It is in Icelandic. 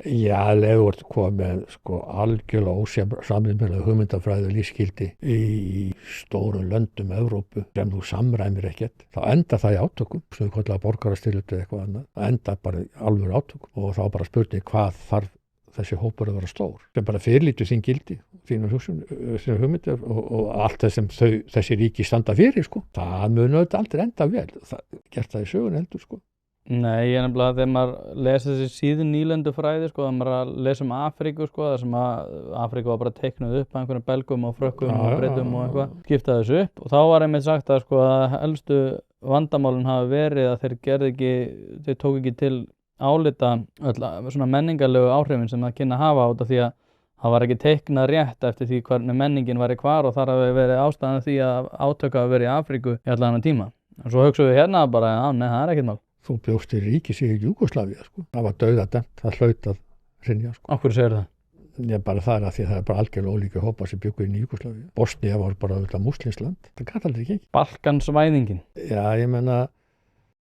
Já, leður kom með sko algjörlega ósamrýmanlega hugmyndafræði og lífsgildi í stórum löndum Evrópu sem þú samræmir ekkert. Þá endar það í átökum, sem við kallar borgarastyrjöld eða eitthvað annað. Það endar bara í alvöru átökum og þá bara spurning hvað þarf þessi hópur að vera stór. Sem bara fyrirlítur sín gildi, sínar hugmyndir og allt það sem þessi ríki standa fyrir sko. Það mun auðvitað aldrei enda vel. Það gert það í sögun heldur sko. Nei, ég nefnilega þegar maður lesa þessi síðan nýlendufræði sko, þegar maður að lesa Afríku sko, þar sem Afríku var bara teiknuð upp af einhverjum belgum og frökkum og bretum og eitthvað, skiptaði þessu upp og þá var einmitt sagt að sko að helstu vandamálin hafi verið að þeir tóku ekki til álita öll svona menningarlegu áhrifin sem það kynna að hafa út af því að það var ekki teiknað rétt eftir því hvernig menningin væri hvar og þar hafi verið ástæðan því að átök hafi verið í Afríku í allan annan tíma. En svo hugsaum við hérna bara, nei, það ekkert mál. Þú bjóst í ríki sig í Júgóslavíu sko. Það var dauðadæmt, það hlaut að hrynja sko. Af hverju segir það? Ég bara það að því að það er bara algjörlega ólíka hópar sem bjuggu inn í Júgóslavíu. Bosnía var bara auðvitað múslimsland. Það gat aldrei ekki. Balkansvæðingin. Já, ég meina